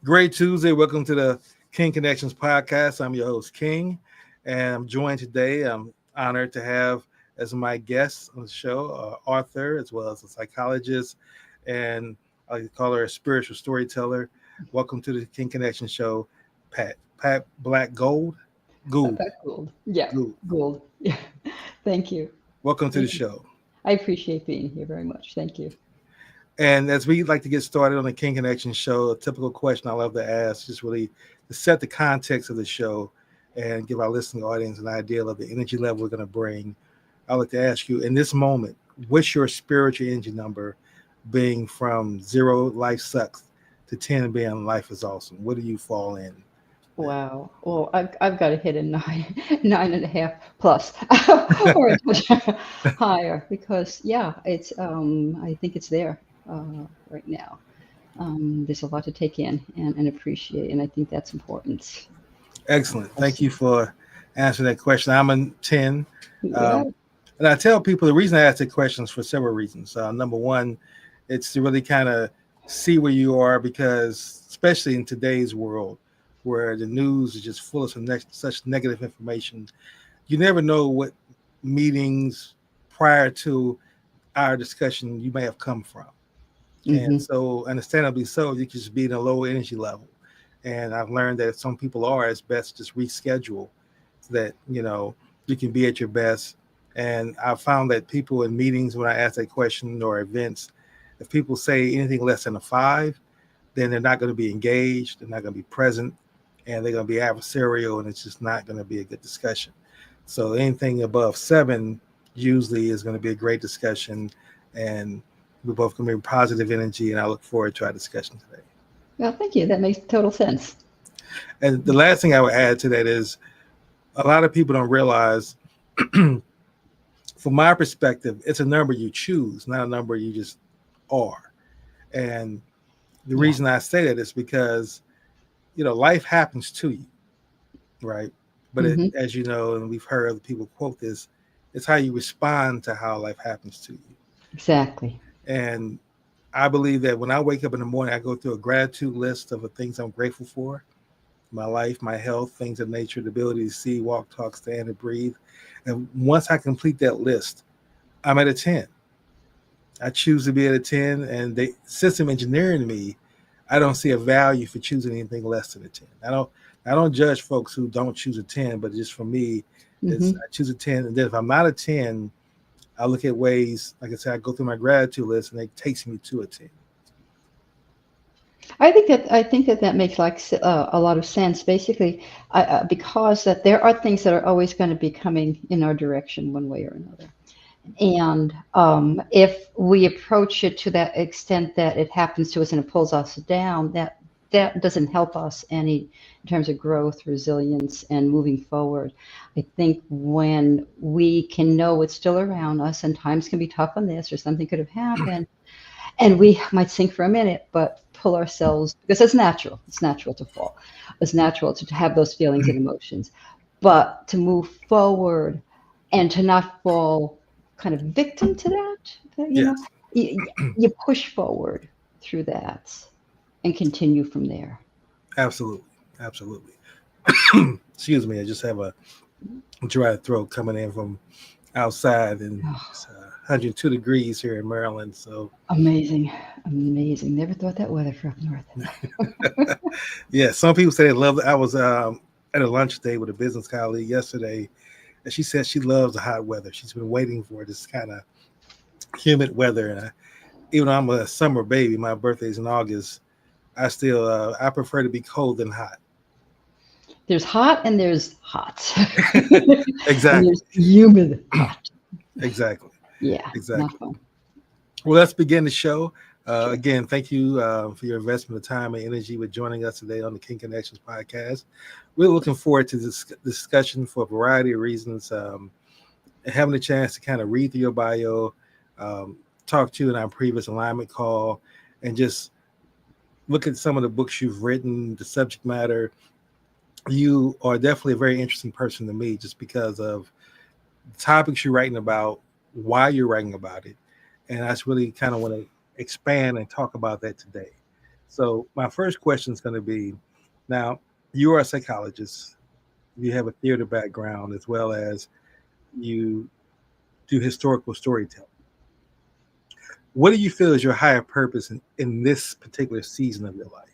Great Tuesday. Welcome to the King Connections podcast. I'm your host, King, and I'm joined today. I'm honored to have as my guest on the show, author, as well as a psychologist, and I call her a spiritual storyteller. Welcome to the King Connection show, Pat Black-Gould. Black-Gould. Yeah, Gould. Gould. Yeah. Thank you. Welcome to the Thank you. show. I appreciate being here very much. Thank you. And as we like to get started on the King Connection show, a typical question I love to ask, just really to set the context of the show and give our listening audience an idea of the energy level we're going to bring. I'd like to ask you, in this moment, what's your spiritual energy number, being from 0, life sucks, to 10, being life is awesome? What do you fall in? Wow. Well, I've got to hit a 9.5 plus, or a touch higher, because it's I think it's there right now. There's a lot to take in and appreciate, and I think that's important. Excellent. Thank you for answering that question. I'm a 10. Yeah. And I tell people the reason I ask the questions for several reasons. Number one, it's to really kind of see where you are, because especially in today's world where the news is just full of such negative information, you never know what meetings prior to our discussion you may have come from. And so understandably so, you can just be in a low energy level. And I've learned that if some people are, it's best just reschedule so that, you can be at your best. And I've found that people in meetings, when I ask that question, or events, if people say anything less than a 5, then they're not going to be engaged, they're not going to be present, and they're going to be adversarial, and it's just not going to be a good discussion. So anything above 7 usually is going to be a great discussion, and we're both going to be positive energy, and I look forward to our discussion today. Well, thank you. That makes total sense. And the last thing I would add to that is a lot of people don't realize, from my perspective, it's a number you choose, not a number you just are. And the reason I say that is because, life happens to you, right? But as you know, and we've heard other people quote this, it's how you respond to how life happens to you. Exactly. And I believe that when I wake up in the morning, I go through a gratitude list of the things I'm grateful for: my life, my health, things of nature, the ability to see, walk, talk, stand, and breathe. And once I complete that list, I'm at a 10. I choose to be at a 10, and the system engineering me, I don't see a value for choosing anything less than a 10. I don't judge folks who don't choose a 10, but just for me, I choose a 10. And then if I'm not a 10, I look at ways, like I said, I go through my gratitude list, and it takes me to a 10. I think that makes a lot of sense. Basically, because that there are things that are always going to be coming in our direction one way or another. And if we approach it to that extent that it happens to us and it pulls us down, that doesn't help us any in terms of growth, resilience, and moving forward. I think when we can know it's still around us, and times can be tough on this, or something could have happened, and we might sink for a minute, but pull ourselves, because it's natural. It's natural to fall. It's natural to have those feelings and emotions, but to move forward and to not fall kind of victim to that, you push forward through that and continue from there. Absolutely. Excuse me, I just have a dry throat coming in from outside, and it's 102 degrees here in Maryland. So amazing. Never thought that weather for up north. Yeah, some people say they love it. I was at a lunch day with a business colleague yesterday, and she said she loves the hot weather. She's been waiting for this kind of humid weather. And even though I'm a summer baby, my birthday's in August, I still I prefer to be cold than hot. There's hot and there's hot. Exactly. And there's humid hot. Exactly. Yeah. Exactly. Not fun. Well, let's begin the show. Again, thank you for your investment of time and energy with joining us today on the King Connections podcast. We're looking forward to this discussion for a variety of reasons. Having a chance to kind of read through your bio, talk to you in our previous alignment call, and just look at some of the books you've written, the subject matter. You are definitely a very interesting person to me, just because of the topics you're writing about, why you're writing about it. And I just really kind of want to expand and talk about that today. So my first question is going to be, now you are a psychologist, you have a theater background as well as you do historical storytelling. What do you feel is your higher purpose in this particular season of your life?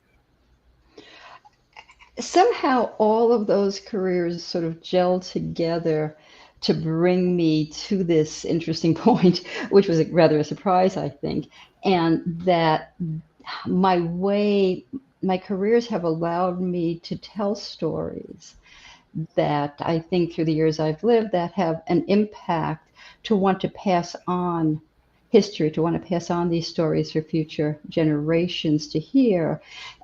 Somehow all of those careers sort of gelled together to bring me to this interesting point, which was rather a surprise, I think, and that my way, my careers have allowed me to tell stories that I think through the years I've lived that have an impact, to want to pass on history, to want to pass on these stories for future generations to hear,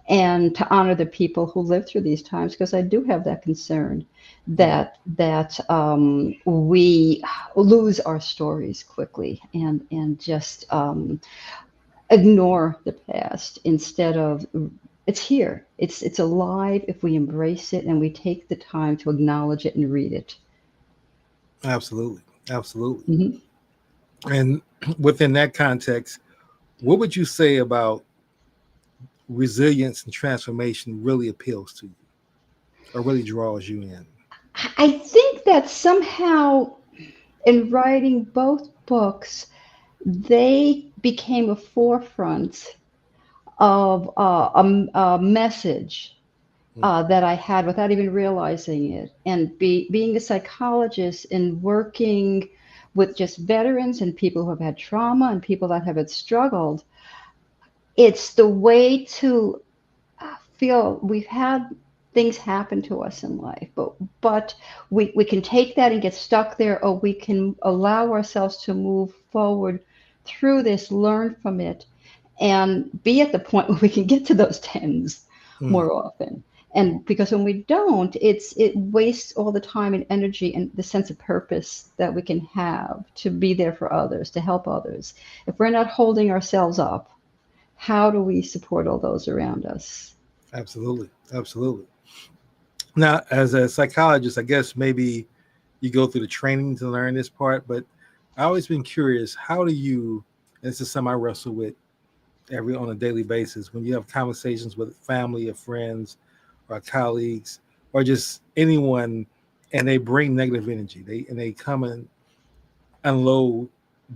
and to honor the people who lived through these times, because I do have that concern Mm, that we lose our stories quickly, and just ignore the past instead of, it's here, it's alive if we embrace it and we take the time to acknowledge it and read it. absolutely, absolutely. Mhm. And within that context, what would you say about resilience and transformation really appeals to you or really draws you in? I think that somehow in writing both books, they became a forefront of a message Mm, that I had without even realizing it. And being a psychologist and working with just veterans and people who have had trauma and people that have had struggled, it's the way to feel we've had things happen to us in life, but we can take that and get stuck there, or we can allow ourselves to move forward through this, learn from it, and be at the point where we can get to those tens mm, more often. And because when we don't, it wastes all the time and energy and the sense of purpose that we can have to be there for others, to help others. If we're not holding ourselves up, how do we support all those around us? absolutely, absolutely. Now, as a psychologist, I guess maybe you go through the training to learn this part, but I always been curious, how do you, and this is something I wrestle with every on a daily basis, when you have conversations with family or friends or colleagues or just anyone, and they bring negative energy, they come and unload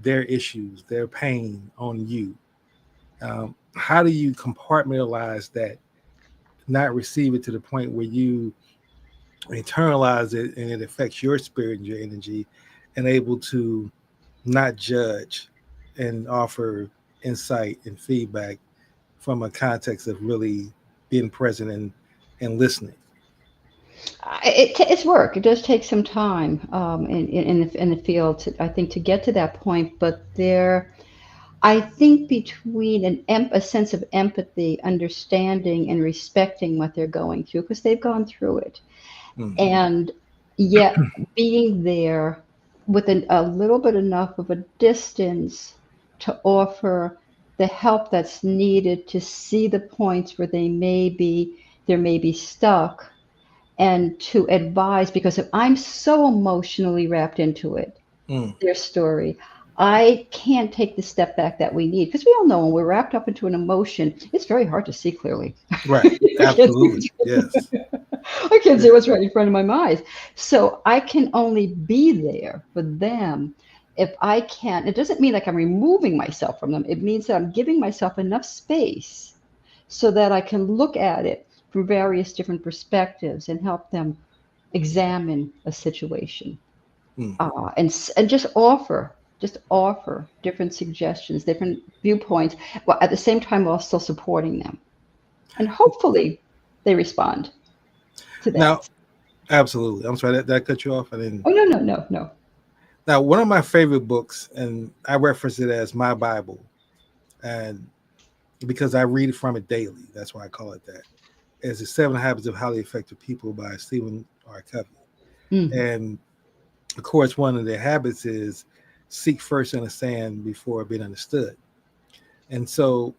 their issues, their pain on you. How do you compartmentalize that, not receive it to the point where you internalize it and it affects your spirit and your energy, and able to not judge and offer insight and feedback from a context of really being present and listening? It's work. It does take some time in the field, I think, to get to that point. But there, I think between a sense of empathy, understanding, and respecting what they're going through, because they've gone through it, Mm, and yet being there with a little bit enough of a distance to offer the help that's needed to see the points where they may be stuck, and to advise, because if I'm so emotionally wrapped into it, mm, their story, I can't take the step back that we need, because we all know when we're wrapped up into an emotion, it's very hard to see clearly. right. I can't see Absolutely. what's Yes. I can't Yeah. see what's right in front of my eyes. So I can only be there for them if I can. It doesn't mean like I'm removing myself from them. It means that I'm giving myself enough space so that I can look at it from various different perspectives and help them examine a situation, Mm. and just offer different suggestions, different viewpoints, while at the same time while still supporting them. And hopefully they respond to Now, that. absolutely. I'm sorry that cut you off. I didn't. Oh, no, no, no, no. Now, one of my favorite books, and I reference it as my Bible, and because I read from it daily, that's why I call it that. Is The Seven Habits of Highly Effective People by Stephen R. Covey. Mm. And of course, one of their habits is seek first understand before being understood. And so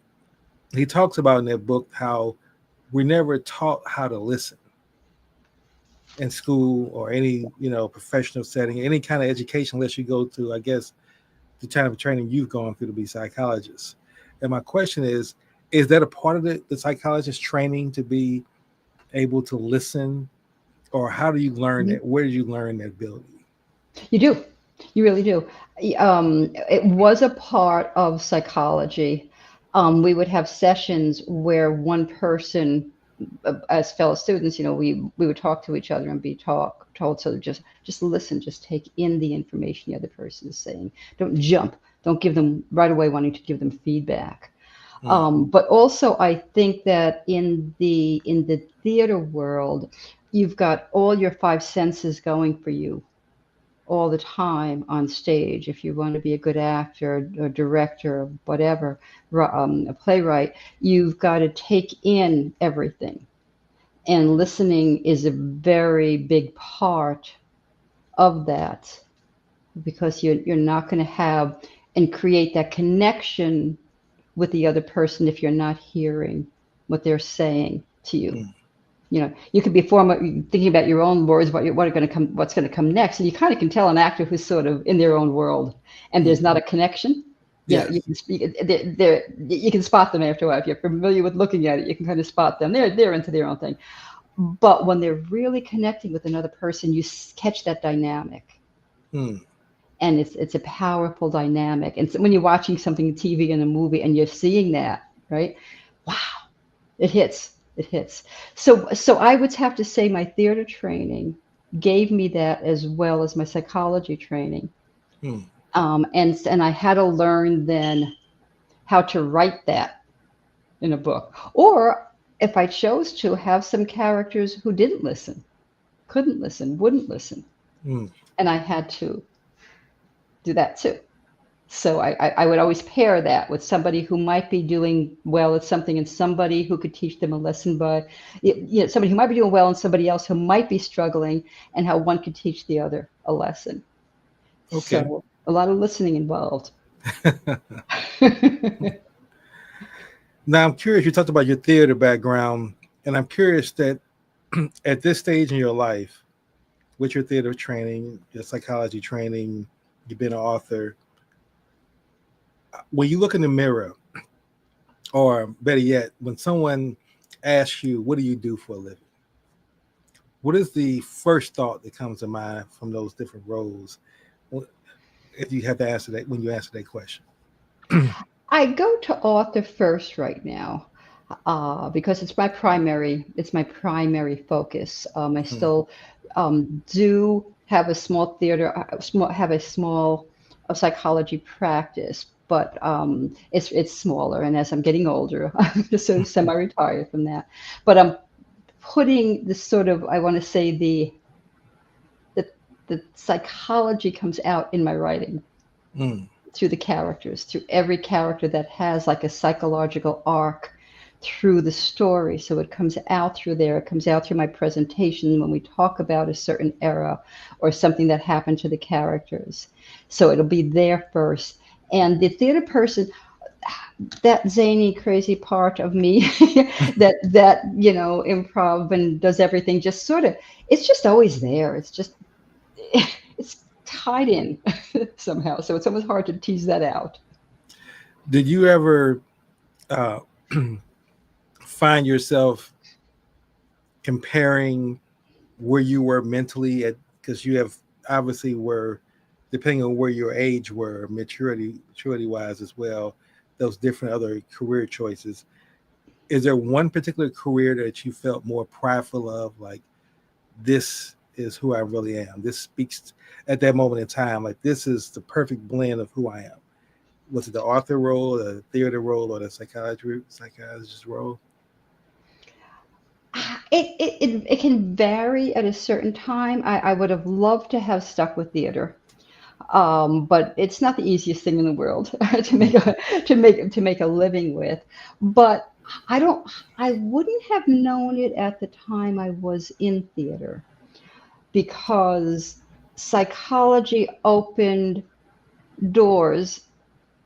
he talks about in that book how we never taught how to listen in school or any professional setting, any kind of education unless you go to, I guess, the kind of training you've gone through to be psychologists. And my question is that a part of the psychologist training to be able to listen, or how do you learn Mhm. that? Where did you learn that ability? You do. You really do. It was a part of psychology. We would have sessions where one person, as fellow students, we would talk to each other and be told, so just listen, just take in the information the other person is saying. Don't jump. Don't give them right away wanting to give them feedback. Mm, But also, I think that in the theater world, you've got all your five senses going for you all the time on stage. If you want to be a good actor or director or whatever, a playwright, you've got to take in everything. And listening is a very big part of that, because you're not going to have and create that connection with the other person if you're not hearing what they're saying to you. mm, You could be thinking about your own words, what's going to come next, and you kind of can tell an actor who's sort of in their own world, and mm. there's not a connection. You Yes. can speak. You can spot them after a while if you're familiar with looking at it. You can kind of spot them. They're into their own thing. But when they're really connecting with another person, you catch that dynamic, Mm, and it's a powerful dynamic. And so when you're watching something TV in a movie and you're seeing that, right? Wow, it hits. It hits. So I would have to say my theater training gave me that, as well as my psychology training. mm. And I had to learn then how to write that in a book. Or if I chose to, have some characters who didn't listen, couldn't listen, wouldn't listen. Mm. And I had to do that too. So I would always pair that with somebody who might be doing well at something, and somebody who could teach them a lesson, by somebody who might be doing well and somebody else who might be struggling, and how one could teach the other a lesson. Okay. So a lot of listening involved. Now I'm curious. You talked about your theater background, and I'm curious that at this stage in your life, with your theater training, your psychology training, you've been an author. When you look in the mirror, or better yet, when someone asks you, "What do you do for a living?" What is the first thought that comes to mind from those different roles? If you have to answer that, when you answer that question. I go to author first right now, because it's my primary focus. I Hmm. still do have a small theater, have a small psychology practice, but it's smaller. And as I'm getting older, I'm just sort of semi-retired from that. But I'm putting this sort of, I want to say, the the psychology comes out in my writing Mm. through the characters, through every character that has like a psychological arc through the story. So it comes out through there. It comes out through my presentation when we talk about a certain era or something that happened to the characters. So it'll be there first. And the theater person, that zany, crazy part of me that improv and does everything, just sort of, it's just always there. It's just, it's tied in somehow. So it's almost hard to tease that out. Did you ever uh, find yourself comparing where you were mentally at, because you have obviously were, depending on where your age were, maturity wise as well, those different other career choices. Is there one particular career that you felt more prideful of, like this is who I really am? This speaks at that moment in time, like this is the perfect blend of who I am. Was it the author role, the theater role, or the psychologist role? It can vary at a certain time. I would have loved to have stuck with theater, but it's not the easiest thing in the world to make Mm, a living with. But I don't. I wouldn't have known it at the time I was in theater, because psychology opened doors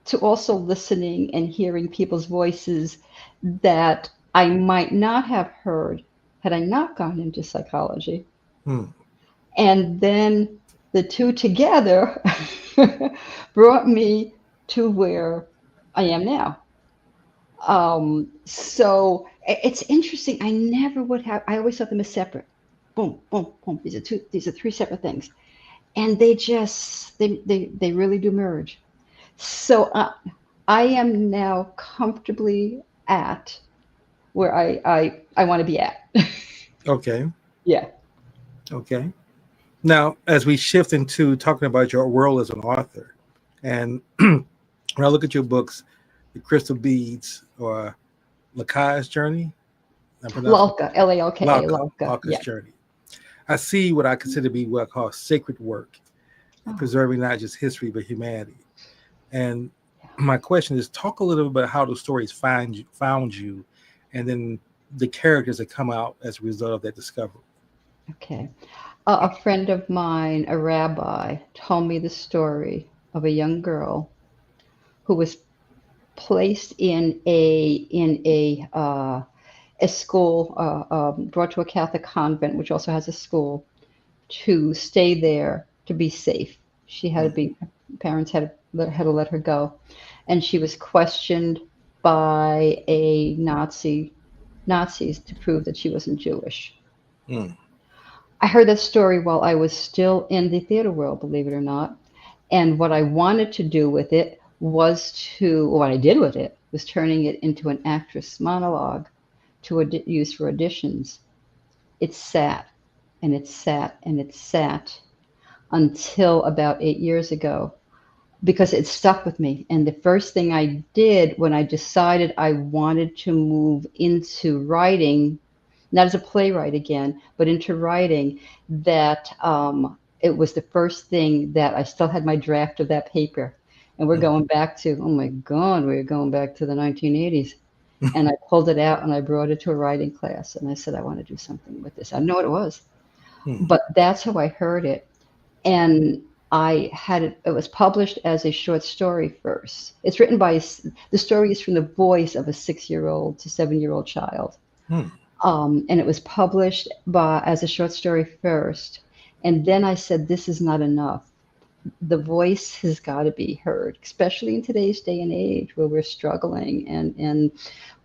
to also listening and hearing people's voices that I might not have heard had I not gone into psychology. mm, And then the two together brought me to where I am now. So it's interesting. I never would have. I always thought them as separate. Boom, boom, boom. These are two. These are three separate things, and they really do merge. So I am now comfortably at where I want to be at. Okay. Yeah. Okay. Now, as we shift into talking about your role as an author, and when I look at your books, The Crystal Beads or Lakai's Journey, I'm pronouncing Lalka, Lalka, Lalka. Laka's Yeah. Journey. I see what I consider to be what I call sacred work, Oh, preserving not just history but humanity. And yeah. my question is, talk a little bit about how those stories found you, and then the characters that come out as a result of that discovery. Okay. A friend of mine, a rabbi, told me the story of a young girl who was placed in a school, brought to a Catholic convent, which also has a school, to stay there to be safe. She had to Mm, be, parents had to let her go, and she was questioned by a Nazis to prove that she wasn't Jewish. mm, I heard that story while I was still in the theater world, believe it or not. And what I wanted to do with it was what I did with it was turning it into an actress monologue to use for auditions. It sat and it sat and it sat until about 8 years ago because it stuck with me. And the first thing I did when I decided I wanted to move into writing, not as a playwright again, but into writing, that it was the first thing that I still had my draft of that paper. And we're mm. going back to, oh my God, we're going back to the 1980s. And I pulled it out and I brought it to a writing class. And I said, I want to do something with this. I know what it was, Mm, but that's how I heard it. And I had it was published as a short story first. It's written by, the story is from the voice of a 6-year-old to 7-year-old child. mm, And it was published as a short story first. And then I said, this is not enough. The voice has got to be heard, especially in today's day and age where we're struggling and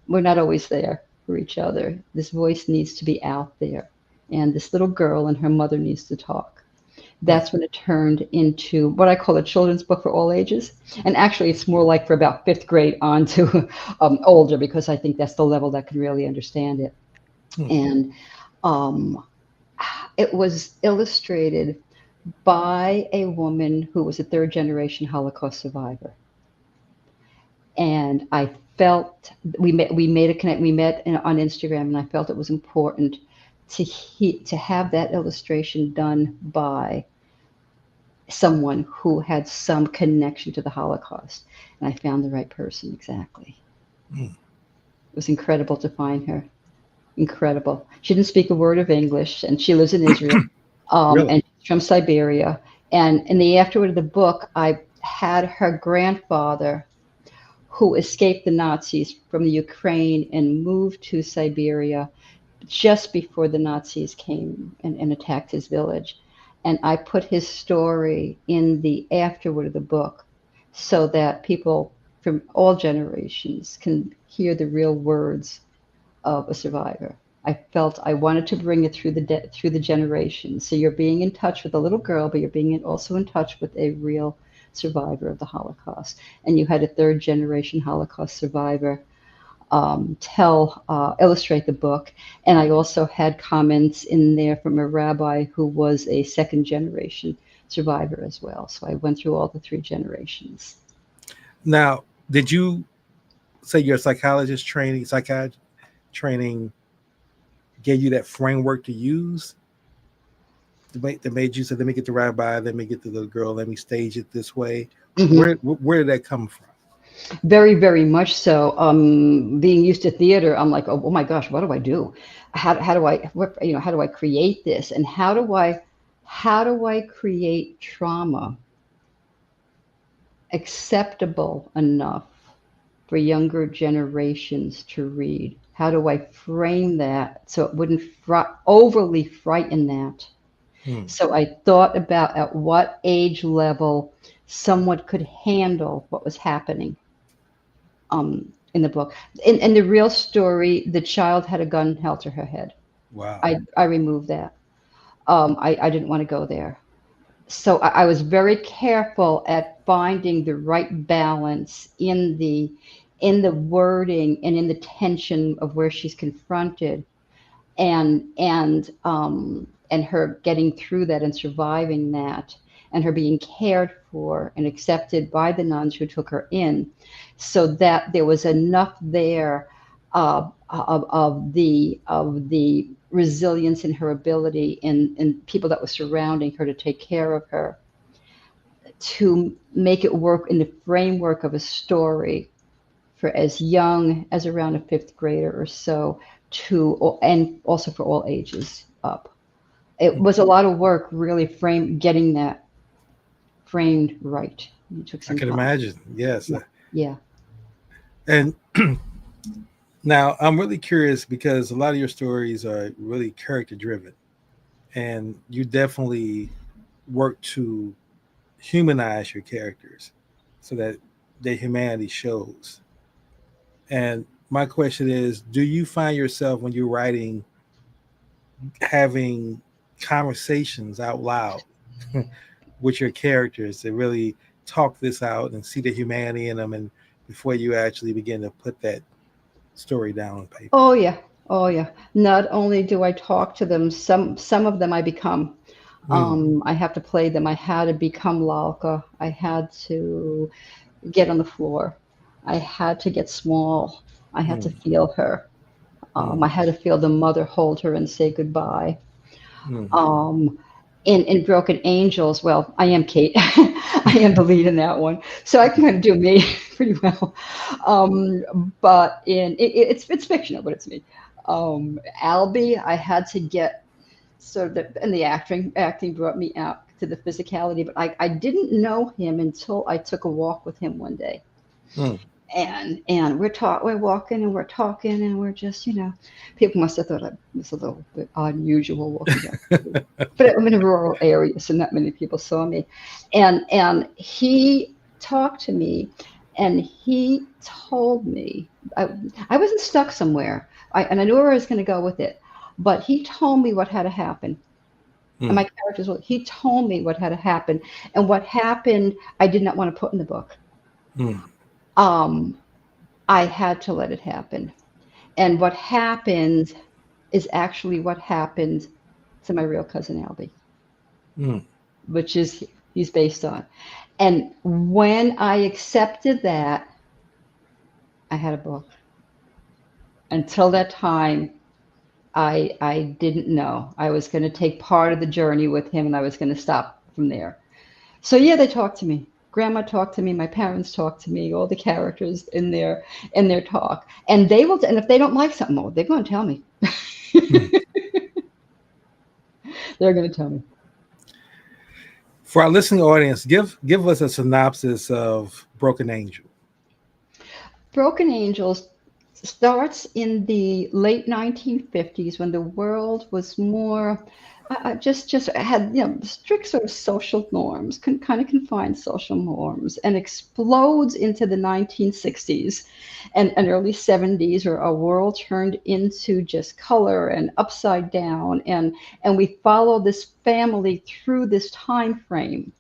we're not always there for each other. This voice needs to be out there. And this little girl and her mother needs to talk. mm. That's when it turned into what I call a children's book for all ages. And actually, it's more like for about fifth grade on to older, because I think that's the level that can really understand it. Mm. And um, it was illustrated by a woman who was a third generation Holocaust survivor. And I felt we made a connect, we met on Instagram, and I felt it was important to have that illustration done by someone who had some connection to the Holocaust. And I found the right person exactly. Mm. It was incredible to find her. Incredible. She didn't speak a word of English, and she lives in Israel, Really? and she's from Siberia. And in the afterword of the book, I had her grandfather, who escaped the Nazis from the Ukraine and moved to Siberia just before the Nazis came and attacked his village. And I put his story in the afterword of the book so that people from all generations can hear the real words of a survivor. I felt I wanted to bring it through the generations. So you're being in touch with a little girl, but you're being also in touch with a real survivor of the Holocaust. And you had a third generation Holocaust survivor illustrate the book. And I also had comments in there from a rabbi who was a second generation survivor as well. So I went through all the three generations. Now, did you say your psychologist training, psychiatry training gave you that framework to use that made you say, let me get the rabbi, let me get the little girl, let me stage it this way? Mhm. Where did that come from? Very, very much so. Being used to theater, I'm like, oh my gosh, what do I do? How do how do I create this? And how do I create trauma acceptable enough for younger generations to read? How do I frame that so it wouldn't overly frighten that? Hmm. So I thought about at what age level someone could handle what was happening in the book. In the real story, the child had a gun held to her head. Wow. I removed that. I didn't want to go there. So I was very careful at finding the right balance in the wording and in the tension of where she's confronted and her getting through that and surviving that and her being cared for and accepted by the nuns who took her in, so that there was enough there of the resilience in her ability and people that were surrounding her to take care of her, to make it work in the framework of a story for as young as around a fifth grader or so, to and also for all ages up. It was a lot of work really getting that framed right. It took I some can time. imagine. Yes. Yeah, yeah. And now I'm really curious because a lot of your stories are really character driven, and you definitely work to humanize your characters so that their humanity shows. And my question is, do you find yourself when you're writing having conversations out loud with your characters to really talk this out and see the humanity in them, and before you actually begin to put that story down on paper? Oh yeah. Oh yeah. Not only do I talk to them, some of them I become. Mm, I have to play them. I had to become Lalka. I had to get on the floor. I had to get small. I had to mm, feel her. mm, I had to feel the mother hold her and say goodbye. mm. Um, in Broken Angels, well, I am Kate. I am the lead in that one, so I can kind of do me pretty well. But it's fictional, but it's me. Albie, I had to get sort of and the acting brought me out to the physicality, but I didn't know him until I took a walk with him one day, Mm. and we're walking and we're talking and we're just, people must have thought I was a little bit unusual walking down the street. But I'm in a rural area, so not many people saw me. And he talked to me, and he told me I wasn't stuck somewhere. And I knew where I was going to go with it, but he told me what had to happen. And Mm. my characters, he told me what had to happen, and what happened, I did not want to put in the book. Mm. Um, I had to let it happen. And what happened is actually what happened to my real cousin Albie, Mm. which is he's based on. And when I accepted that, I had a book. Until that time, I didn't know. I was going to take part of the journey with him, and I was going to stop from there. So yeah, they talked to me. Grandma talked to me. My parents talked to me. All the characters in their talk, and they will. And if they don't like something, they're going to tell me. Mm. They're going to tell me. For our listening audience, give us a synopsis of Broken Angel. Broken Angels starts in the late 1950s when the world was more just had strict sort of social norms, kind of confined social norms, and explodes into the 1960s and early 70s, where our world turned into just color and upside down, and we follow this family through this time frame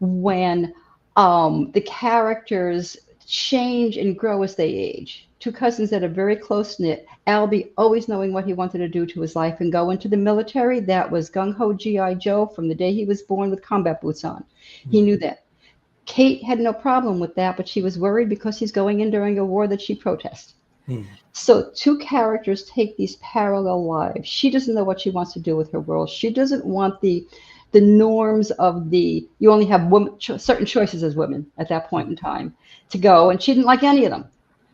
when the characters change and grow as they age. Two cousins that are very close knit. Albie always knowing what he wanted to do to his life and go into the military. That was gung ho GI Joe from the day he was born with combat boots on. He Mm. knew that. Kate had no problem with that, but she was worried because he's going in during a war that she protests. Mm. So two characters take these parallel lives. She doesn't know what she wants to do with her world. She doesn't want the norms of you only have certain choices as women at that point in time to go, and she didn't like any of them,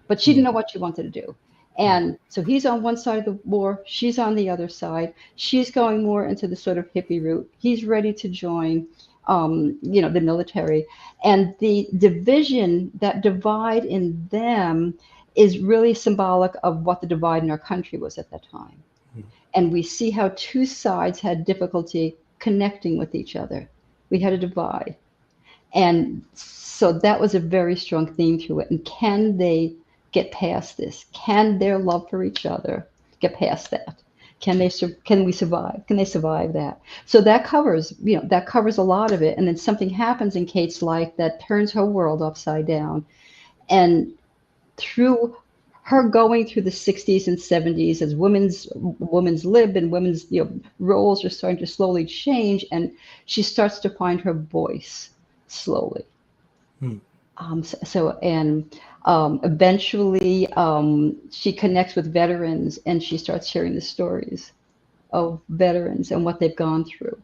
but she didn't Mm. know what she wanted to do. Mm. And so he's on one side of the war, she's on the other side. She's going more into the sort of hippie route. He's ready to join the military. And the division, that divide in them, is really symbolic of what the divide in our country was at that time. Mm. And we see how two sides had difficulty connecting with each other. We had a divide. And so that was a very strong theme through it. And can they get past this? Can their love for each other get past that? Can we survive? Can they survive that? So that covers, that covers a lot of it. And then something happens in Kate's life that turns her world upside down. And through her going through the 60s and 70s as women's lib and women's roles are starting to slowly change, and she starts to find her voice slowly. Hmm. Eventually she connects with veterans, and she starts hearing the stories of veterans and what they've gone through.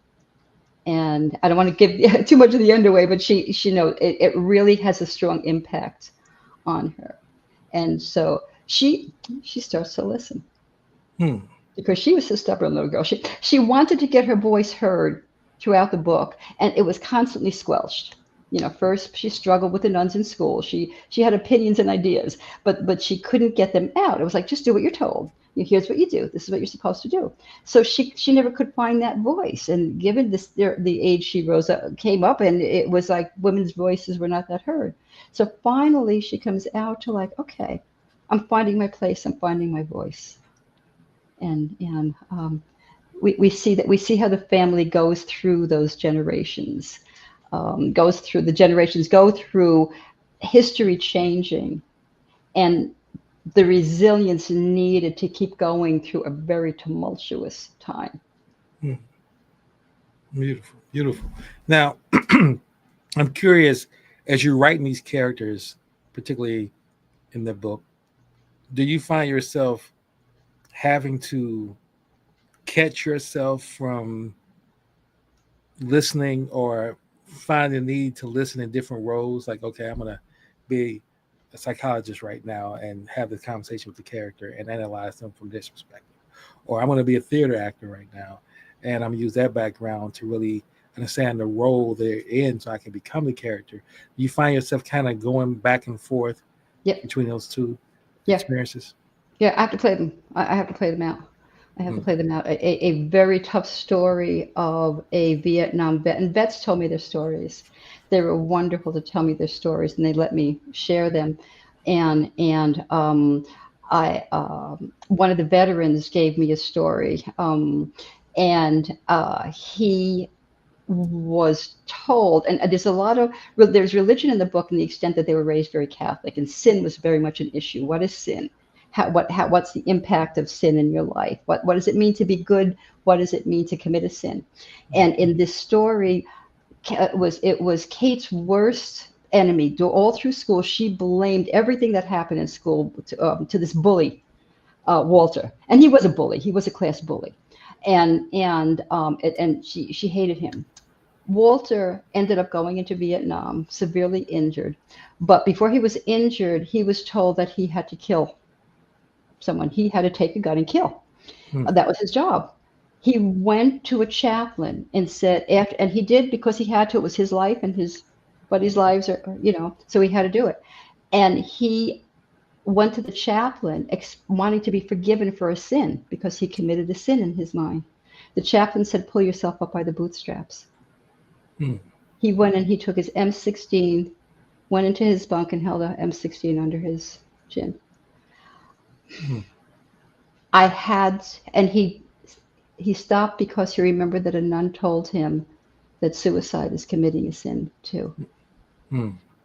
And I don't want to give too much of the underway, but she it really has a strong impact on her. And so she starts to listen Hmm. because she was a stubborn little girl. She wanted to get her voice heard throughout the book, and it was constantly squelched. First she struggled with the nuns in school. She had opinions and ideas, but she couldn't get them out. It was like, just do what you're told. Here's what you do. This is what you're supposed to do. So she never could find that voice. And given the age she came up, and it was like women's voices were not that heard. So finally she comes out to like, okay, I'm finding my place. I'm finding my voice. And we see how the family goes through those generations. Go through history changing, and the resilience needed to keep going through a very tumultuous time. Hmm. Beautiful, beautiful. Now, I'm curious, as you're writing these characters, particularly in the book, do you find yourself having to catch yourself from listening or find the need to listen in different roles? Like, okay, I'm going to be a psychologist right now and have this conversation with the character and analyze them from this perspective. Or I'm going to be a theater actor right now and I'm going to use that background to really understand the role they're in so I can become the character. You find yourself kind of going back and forth between those two Yeah. experiences? Yeah, I have to play them. I have to play them out. I have to play them out. A very tough story of a Vietnam vet, and vets told me their stories. They were wonderful to tell me their stories, and they let me share them. And I one of the veterans gave me a story, and he was told, and there's religion in the book in the extent that they were raised very Catholic, and sin was very much an issue. What is sin? What's the impact of sin in your life? What does it mean to be good? What does it mean to commit a sin? And in this story, it was Kate's worst enemy. All through school, she blamed everything that happened in school to this bully, Walter, and he was a bully. He was a class bully, and she hated him. Walter ended up going into Vietnam, severely injured. But before he was injured, he was told that he had to kill someone. He had to take a gun and kill. That was his job. He went to a chaplain and said, and he did because he had to. It was his life and his buddies' lives, so he had to do it. And he went to the chaplain wanting to be forgiven for a sin because he committed a sin in his mind. The chaplain said, pull yourself up by the bootstraps. He went and he took his M16, went into his bunk and held a M16 under his chin. And he stopped because he remembered that a nun told him that suicide is committing a sin too.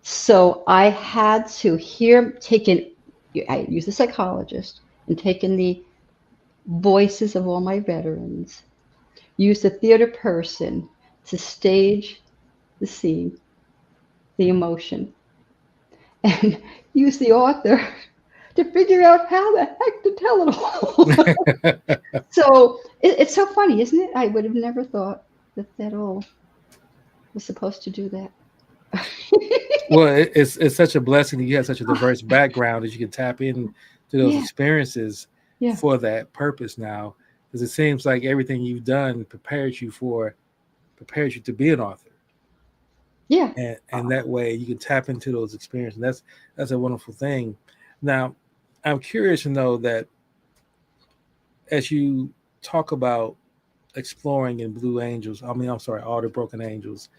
So I had to I used a psychologist and taken the voices of all my veterans, used a theater person to stage the scene, the emotion, and use the author to figure out how the heck to tell it all. So it's so funny, isn't it? I would have never thought that all was supposed to do that. Well, it's such a blessing that you have such a diverse background that you can tap into those experiences for that purpose now, because it seems like everything you've done prepares you to be an author. Yeah. And that way you can tap into those experiences. That's a wonderful thing. Now, I'm curious to know that as you talk about exploring in Blue Angels, I'm sorry, All the Broken Angels,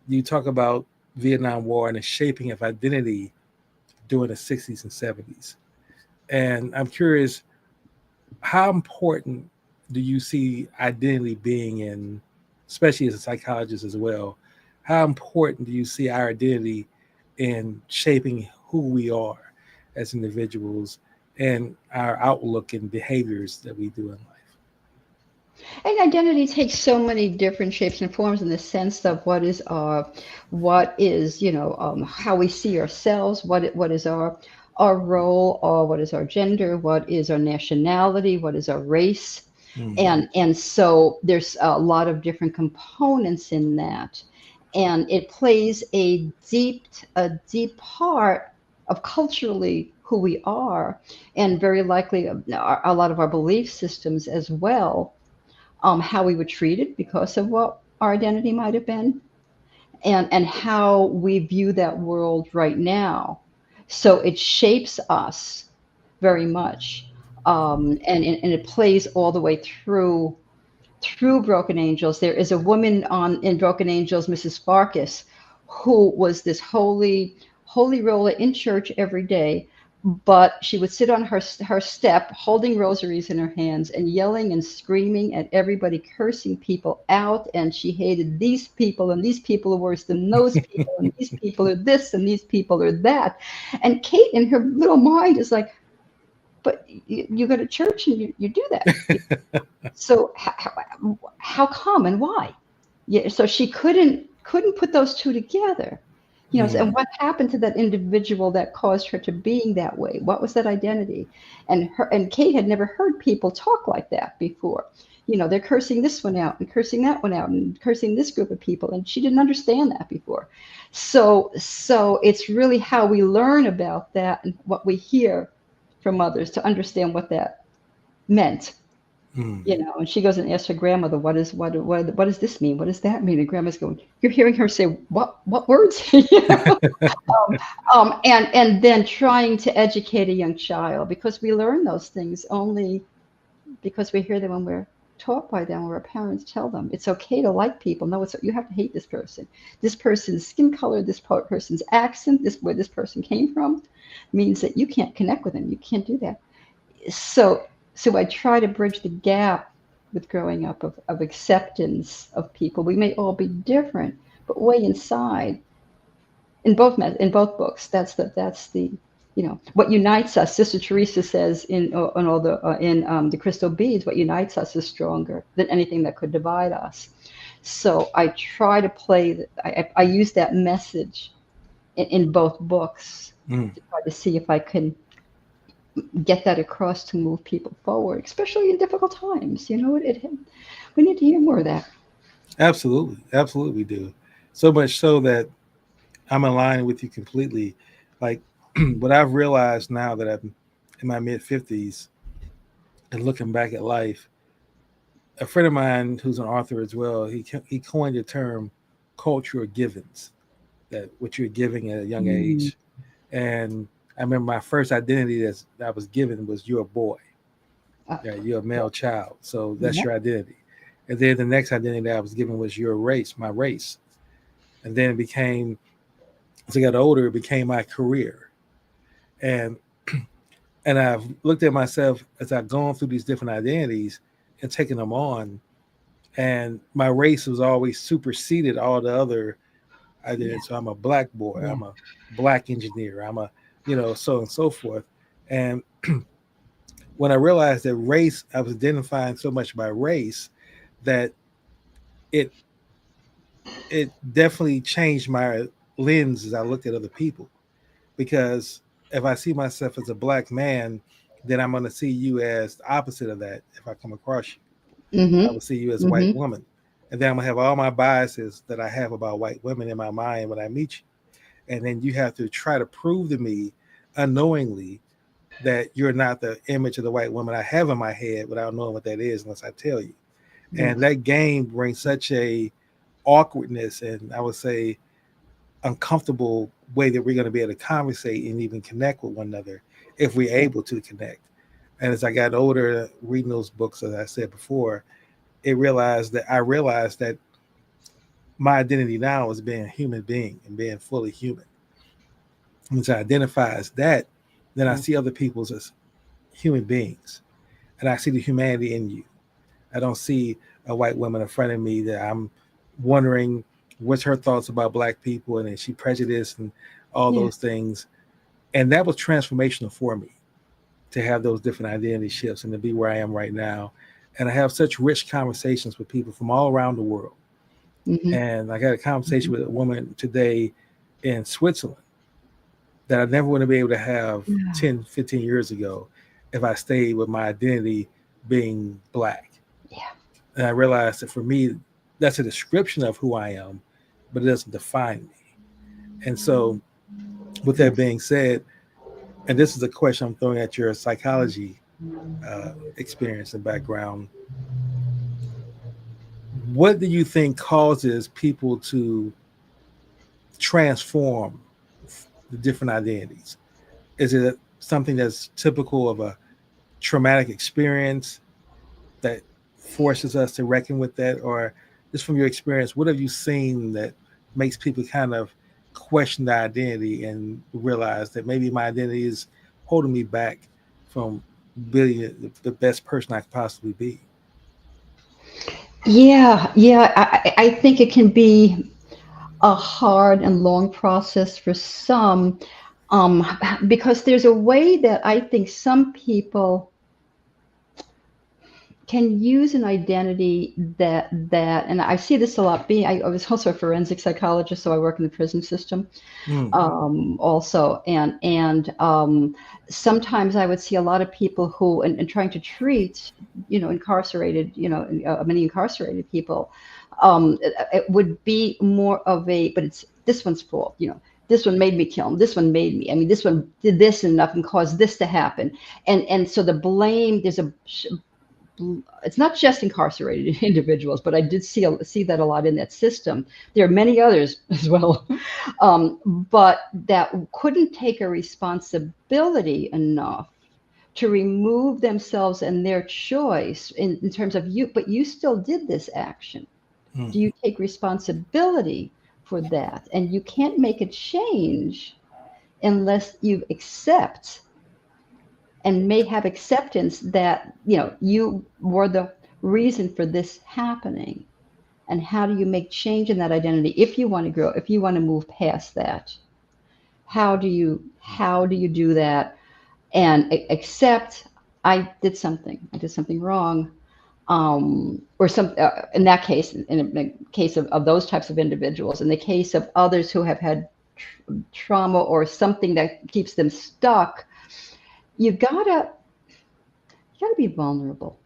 you talk about Vietnam War and the shaping of identity during the 60s and 70s. And I'm curious, how important do you see identity being in, especially as a psychologist as well? How important do you see our identity in shaping who we are as individuals and our outlook and behaviors that we do in life? And identity takes so many different shapes and forms in the sense of what is, how we see ourselves, what is our role, or what is our gender, what is our nationality, what is our race. Mm. And so there's a lot of different components in that. And it plays a deep part of culturally who we are, and very likely a lot of our belief systems as well, how we were treated because of what our identity might have been, and how we view that world right now. So it shapes us very much, and it plays all the way through Broken Angels. There is a woman on in Broken Angels, Mrs. Farkas, who was this holy roller in church every day, but she would sit on her step, holding rosaries in her hands and yelling and screaming at everybody, cursing people out. And she hated these people, and these people are worse than those people, and these people are this, and these people are that. And Kate, in her little mind, is like, but you go to church and you do that. So how come and why? Yeah, so she couldn't put those two together. And Mm. what happened to that individual that caused her to being that way? What was that identity? And Kate had never heard people talk like that before. They're cursing this one out and cursing that one out and cursing this group of people, and she didn't understand that before. So it's really how we learn about that and what we hear from others to understand what that meant. Mm. And she goes and asks her grandmother, what does this mean? What does that mean? And grandma's going, you're hearing her say, what words? And then trying to educate a young child, because we learn those things only because we hear them when we're taught by them, or our parents tell them it's okay to like people. No, you have to hate this person. This person's skin color, this person's accent, where this person came from, means that you can't connect with them. You can't do that. So I try to bridge the gap with growing up of acceptance of people. We may all be different, but way inside, in both books, that's the what unites us. Sister Teresa says in the Crystal Beads, what unites us is stronger than anything that could divide us. So I try to play. I use that message in both books Mm. to try to see if I can get that across to move people forward, especially in difficult times. We need to hear more of that. Absolutely. Absolutely, we do. So much so that I'm aligned with you completely. Like, what I've realized now that I'm in my mid 50s and looking back at life, a friend of mine who's an author as well, he coined the term cultural givens, that what you're giving at a young Mm. age. And I remember my first identity that I was given was you're a boy. Uh, Yeah, you're a male child. So that's yep. your identity. And then the next identity that I was given was your race, my race. And then it became, as I got older, it became my career. And I've looked at myself as I've gone through these different identities and taken them on. And my race was always superseded all the other Yeah. identities. So I'm a black boy, Yeah. I'm a black engineer, I'm a, so and so forth. And when I realized that race, I was identifying so much by race that it it definitely changed my lens as I looked at other people. Because if I see myself as a black man, then I'm going to see you as the opposite of that. If I come across you, I Mhm. will see you as a white Mhm. woman, and then I'm gonna have all my biases that I have about white women in my mind when I meet you. And then you have to try to prove to me unknowingly that you're not the image of the white woman I have in my head without knowing what that is unless I tell you. And Yes. that game brings such a awkwardness and I would say uncomfortable way that we're going to be able to conversate and even connect with one another if we're Yeah. able to connect. And as I got older, reading those books, as I said before, I realized that my identity now is being a human being and being fully human. Once I identify as that, then I see other people as human beings, and I see the humanity in you. I don't see a white woman in front of me that I'm wondering what's her thoughts about Black people, and is she prejudiced and all those things. And that was transformational for me, to have those different identity shifts and to be where I am right now. And I have such rich conversations with people from all around the world. And I got a conversation with a woman today in Switzerland that I never would have been able to have 10, 15 years ago if I stayed with my identity being Black. And I realized that for me, that's a description of who I am, but it doesn't define me. And so with that being said, and this is a question I'm throwing at your psychology experience and background, what do you think causes people to transform the different identities? Is it something that's typical of a traumatic experience that forces us to reckon with that? Or just from your experience, what have you seen that makes people kind of question their identity and realize that maybe my identity is holding me back from being the best person I could possibly be? I think it can be a hard and long process for some, because there's a way that I think some people can use an identity that, and I see this a lot. I was also a forensic psychologist, so I work in the prison system also, and sometimes I would see a lot of people who, and trying to treat, incarcerated, many incarcerated people, it would be more of a, but it's this one's fault, this one made me kill him. This one made me. I mean, this one did this enough and caused this to happen, and so the blame. It's not just incarcerated individuals, but I did see that a lot in that system. There are many others as well, but that couldn't take a responsibility enough to remove themselves and their choice in terms of you, but you still did this action. Do you take responsibility for that? And you can't make a change unless you accept and may have acceptance that, you were the reason for this happening. And how do you make change in that identity if you want to grow, if you want to move past that? How do you do that and accept I did something wrong, or some in that case, in the case of those types of individuals. In the case of others who have had trauma or something that keeps them stuck, you gotta be vulnerable.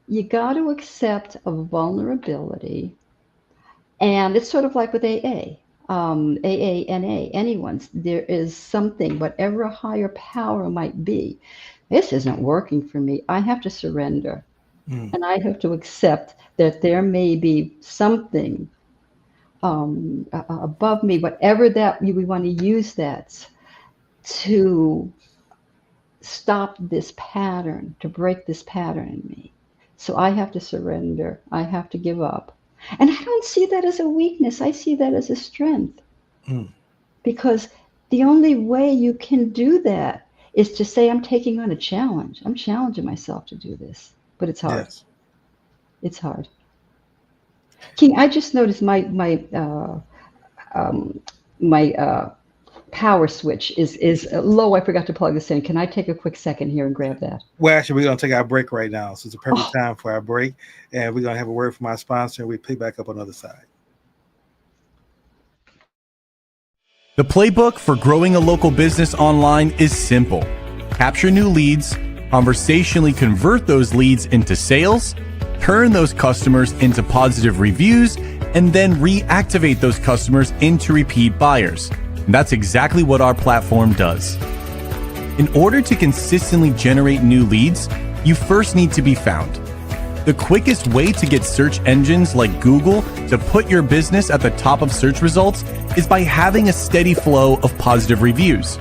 You gotta accept a vulnerability, and it's sort of like with AA, AANA, anyone's. There is something, whatever a higher power might be. This isn't working for me. I have to surrender, and I have to accept that there may be something above me, whatever that we want to use that to stop this pattern, to break this pattern in me. So I have to surrender. I have to give up. And I don't see that as a weakness. I see that as a strength. Because the only way you can do that is to say, I'm taking on a challenge. I'm challenging myself to do this. But it's hard. Yes. It's hard. King, I just noticed my power switch is low. I forgot to plug this in. Can I take a quick second here and grab that? Well, actually, we're going to take our break right now. So it's a perfect time for our break. And we're going to have a word from our sponsor, and we pick back up on the other side. The playbook for growing a local business online is simple. Capture new leads, conversationally convert those leads into sales, turn those customers into positive reviews, and then reactivate those customers into repeat buyers. And that's exactly what our platform does. In order to consistently generate new leads, you first need to be found. The quickest way to get search engines like Google to put your business at the top of search results is by having a steady flow of positive reviews.